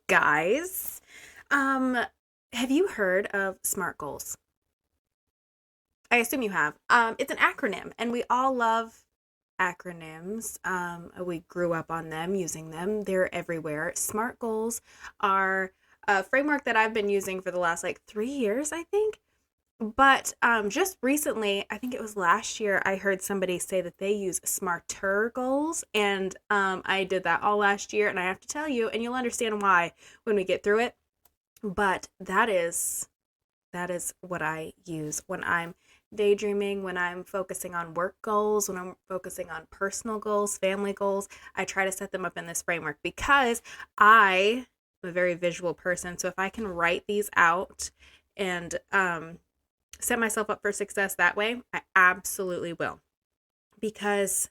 guys. Um, have you heard of SMART goals? I assume you have. It's an acronym, and we all love acronyms. We grew up on them, using them. They're everywhere. SMART goals are a framework that I've been using for the last 3 years, I think. But just recently, I think it was last year, I heard somebody say that they use S.M.A.R.T.E.R goals, and I did that all last year, and I have to tell you, and you'll understand why when we get through it. But that is what I use when I'm daydreaming, when I'm focusing on work goals, when I'm focusing on personal goals, family goals. I try to set them up in this framework because I am a very visual person. So if I can write these out and set myself up for success that way, I absolutely will. Because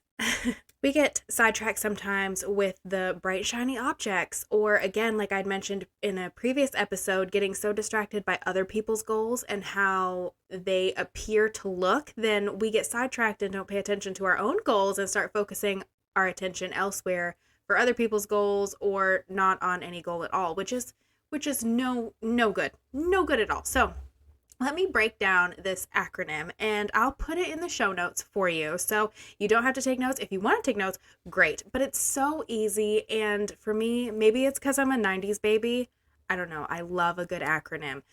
we get sidetracked sometimes with the bright, shiny objects, or again, like I'd mentioned in a previous episode, getting so distracted by other people's goals and how they appear to look, then we get sidetracked and don't pay attention to our own goals and start focusing our attention elsewhere for other people's goals or not on any goal at all, which is no good. No good at all. So let me break down this acronym and I'll put it in the show notes for you. So you don't have to take notes. If you want to take notes, great. But it's so easy. And for me, maybe it's because I'm a 90s baby. I don't know. I love a good acronym.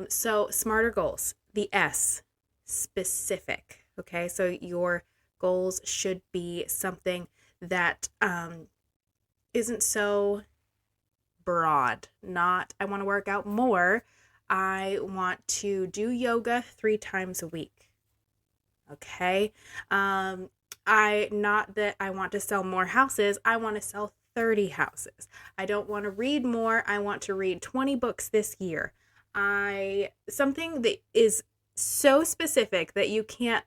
So smarter goals. The S, specific. Okay. So your goals should be something that isn't so broad. Not, I want to work out more. I want to do yoga 3 times a week. Okay. Not that I want to sell more houses. I want to sell 30 houses. I don't want to read more. I want to read 20 books this year. Something that is so specific that you can't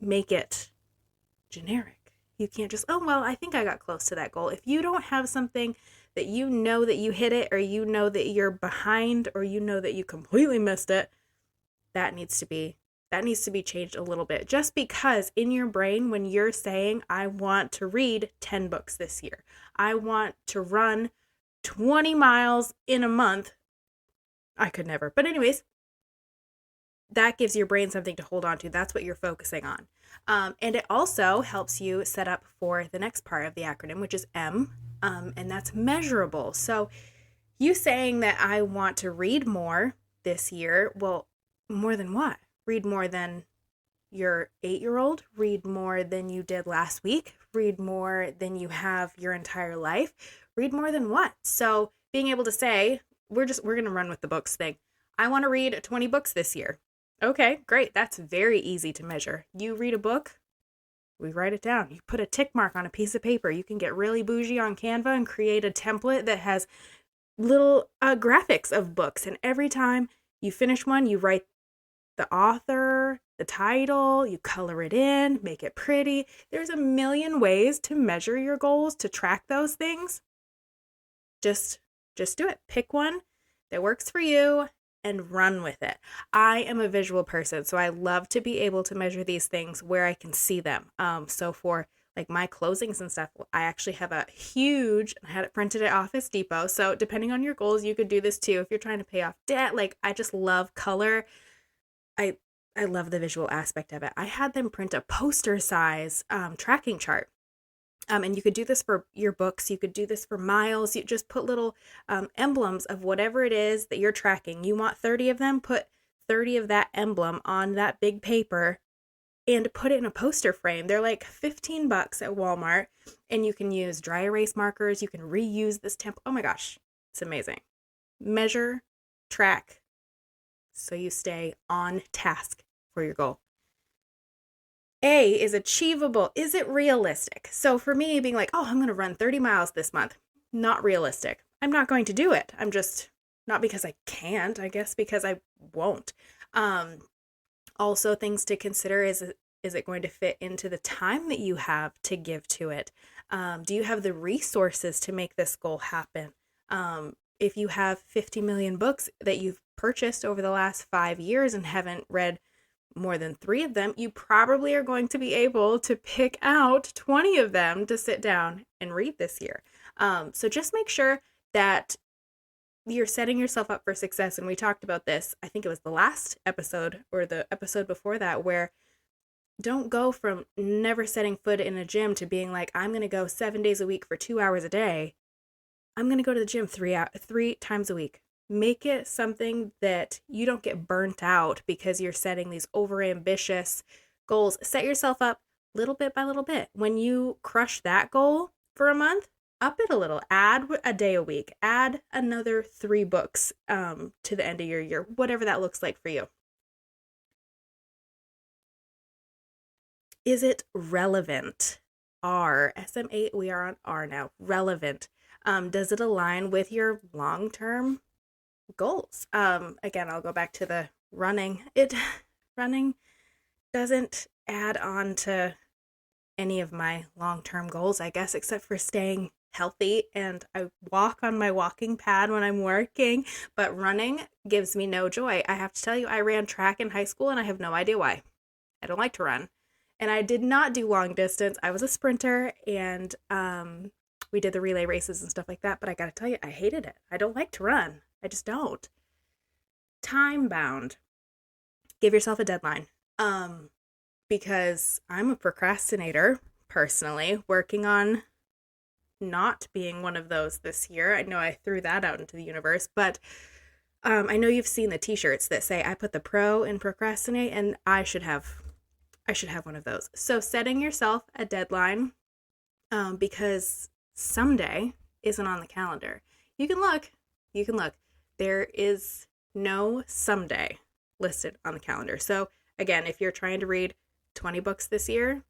make it generic. You can't just, oh, well, I think I got close to that goal. If you don't have something that you know that you hit it, or you know that you're behind, or you know that you completely missed it, that needs to be changed a little bit. Just because in your brain, when you're saying, I want to read 10 books this year, I want to run 20 miles in a month, I could never. But anyways, that gives your brain something to hold on to. That's what you're focusing on. And it also helps you set up for the next part of the acronym, which is M. And that's measurable. So you saying that I want to read more this year, well, more than what? Read more than your 8-year-old, read more than you did last week, read more than you have your entire life, read more than what? So being able to say, we're going to run with the books thing. I want to read 20 books this year. Okay, great. That's very easy to measure. You read a book, we write it down. You put a tick mark on a piece of paper. You can get really bougie on Canva and create a template that has little graphics of books. And every time you finish one, you write the author, the title, you color it in, make it pretty. There's a million ways to measure your goals, to track those things. Just do it. Pick one that works for you and run with it. I am a visual person, so I love to be able to measure these things where I can see them. So for my closings and stuff, I actually have I had it printed at Office Depot. So depending on your goals, you could do this too. If you're trying to pay off debt, I just love color. I love the visual aspect of it. I had them print a poster size tracking chart. And you could do this for your books. You could do this for miles. You just put little emblems of whatever it is that you're tracking. You want 30 of them, put 30 of that emblem on that big paper and put it in a poster frame. They're like $15 at Walmart, and you can use dry erase markers. You can reuse this template. Oh my gosh, it's amazing. Measure, track, so you stay on task for your goal. A is achievable. Is it realistic? So for me, being I'm going to run 30 miles this month, not realistic. I'm not going to do it. I'm just, not because I can't, I guess because I won't. Also, things to consider is it going to fit into the time that you have to give to it? Do you have the resources to make this goal happen? If you have 50 million books that you've purchased over the last 5 years and haven't read more than 3 of them, you probably are going to be able to pick out 20 of them to sit down and read this year. So just make sure that you're setting yourself up for success. And we talked about this, I think it was the last episode or the episode before that, where don't go from never setting foot in a gym to being like, I'm going to go 7 days a week for 2 hours a day. I'm going to go to the gym three times a week. Make it something that you don't get burnt out because you're setting these overambitious goals. Set yourself up little bit by little bit. When you crush that goal for a month, up it a little. Add a day a week. Add another 3 books to the end of your year, whatever that looks like for you. Is it relevant? R, S.M.A.R.T.E.R, we are on R now. Relevant. Does it align with your long-term goals? Again, I'll go back to the running. Running doesn't add on to any of my long-term goals, I guess, except for staying healthy, and I walk on my walking pad when I'm working, but running gives me no joy. I have to tell you, I ran track in high school and I have no idea why. I don't like to run. And I did not do long distance. I was a sprinter, and we did the relay races and stuff like that, but I gotta tell you, I hated it. I don't like to run. I just don't. Time bound. Give yourself a deadline. Because I'm a procrastinator, personally, working on not being one of those this year. I know I threw that out into the universe, but I know you've seen the t-shirts that say I put the pro in procrastinate, and I should have one of those. So setting yourself a deadline, because someday isn't on the calendar. You can look. There is no someday listed on the calendar. So again, if you're trying to read 20 books this year,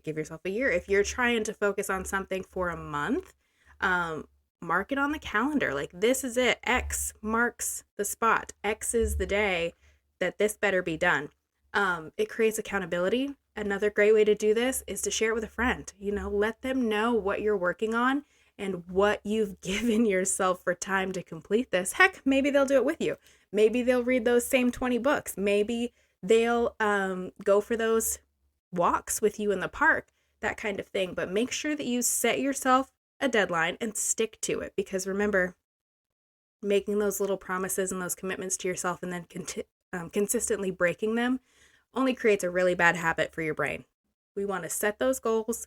give yourself a year. If you're trying to focus on something for a month, mark it on the calendar. Like, this is it. X marks the spot. X is the day that this better be done. It creates accountability. Another great way to do this is to share it with a friend. Let them know what you're working on and what you've given yourself for time to complete this. Heck, maybe they'll do it with you. Maybe they'll read those same 20 books. Maybe they'll go for those walks with you in the park, that kind of thing. But make sure that you set yourself a deadline and stick to it, because remember, making those little promises and those commitments to yourself and then consistently breaking them only creates a really bad habit for your brain. We want to set those goals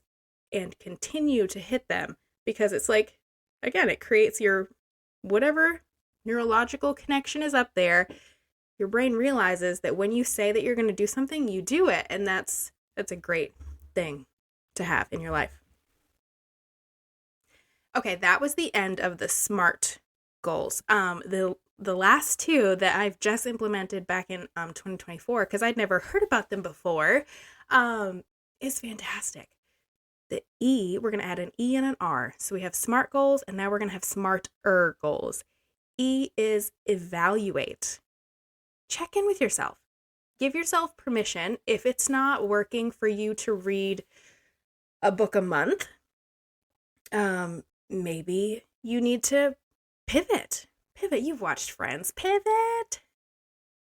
and continue to hit them, because it's like, again, it creates your whatever neurological connection is up there. Your brain realizes that when you say that you're going to do something, you do it. And that's a great thing to have in your life. Okay, that was the end of the SMART goals. The last 2 that I've just implemented back in 2024, because I'd never heard about them before, is fantastic. The E, we're going to add an E and an R. So we have SMART goals, and now we're going to have S.M.A.R.T.E.R goals. E is evaluate. Check in with yourself. Give yourself permission. If it's not working for you to read a book a month, maybe you need to pivot. You've watched Friends. Pivot.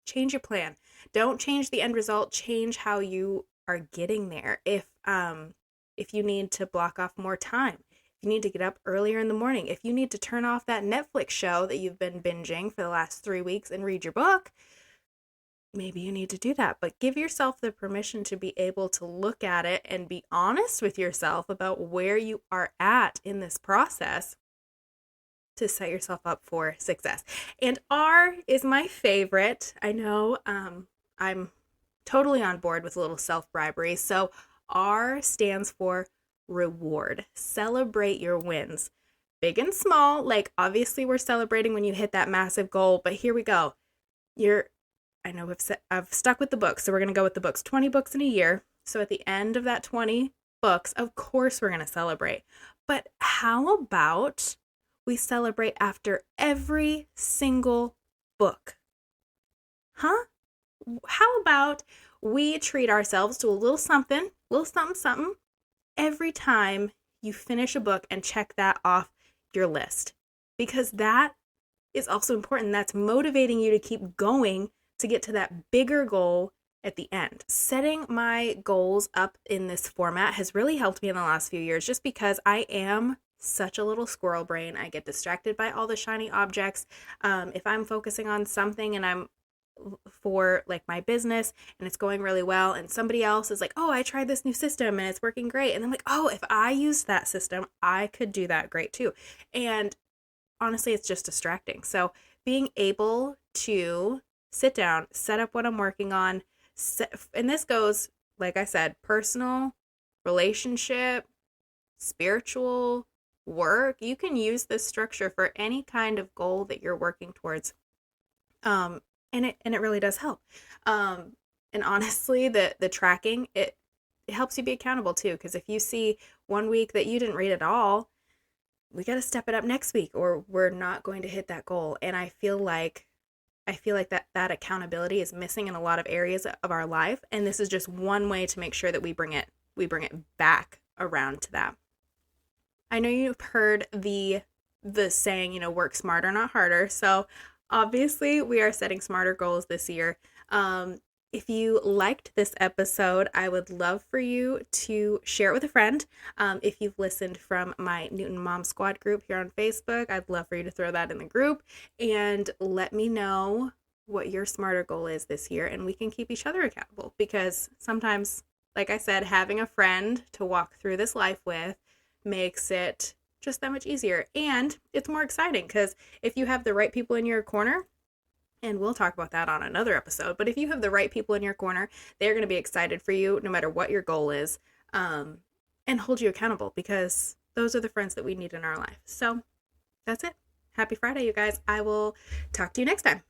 Change your plan. Don't change the end result. Change how you are getting there. If you need to block off more time, if you need to get up earlier in the morning, if you need to turn off that Netflix show that you've been binging for the last 3 weeks and read your book, maybe you need to do that. But give yourself the permission to be able to look at it and be honest with yourself about where you are at in this process to set yourself up for success. And R is my favorite. I know I'm totally on board with a little self-bribery. So R stands for reward. Celebrate your wins, big and small. Like, obviously we're celebrating when you hit that massive goal, but here we go. I know I've stuck with the books, so we're going to go with the books. 20 books in a year. So at the end of that 20 books, of course we're going to celebrate. But how about we celebrate after every single book? Huh? How about we treat ourselves to a little something every time you finish a book and check that off your list? Because that is also important. That's motivating you to keep going to get to that bigger goal at the end. Setting my goals up in this format has really helped me in the last few years, just because I am such a little squirrel brain. I get distracted by all the shiny objects. If I'm focusing on something and I'm for like my business and it's going really well, and somebody else is like, oh, I tried this new system and it's working great, and I'm like, oh, if I used that system, I could do that great too. And honestly, it's just distracting. So being able to sit down, set up what I'm working on, and this goes, like I said, personal, relationship, spiritual, work. You can use this structure for any kind of goal that you're working towards. And it really does help. And honestly, the tracking, it helps you be accountable too, because if you see one week that you didn't read at all, we got to step it up next week or we're not going to hit that goal. And I feel like that accountability is missing in a lot of areas of our life, and this is just one way to make sure that we bring it back around to that. I know you've heard the saying, work smarter, not harder. So obviously we are setting smarter goals this year. If you liked this episode, I would love for you to share it with a friend. If you've listened from my Newton Mom Squad group here on Facebook, I'd love for you to throw that in the group and let me know what your smarter goal is this year, and we can keep each other accountable, because sometimes, like I said, having a friend to walk through this life with makes it just that much easier. And it's more exciting because if you have the right people in your corner, and we'll talk about that on another episode, but if you have the right people in your corner, they're going to be excited for you no matter what your goal is, and hold you accountable, because those are the friends that we need in our life. So that's it. Happy Friday, you guys. I will talk to you next time.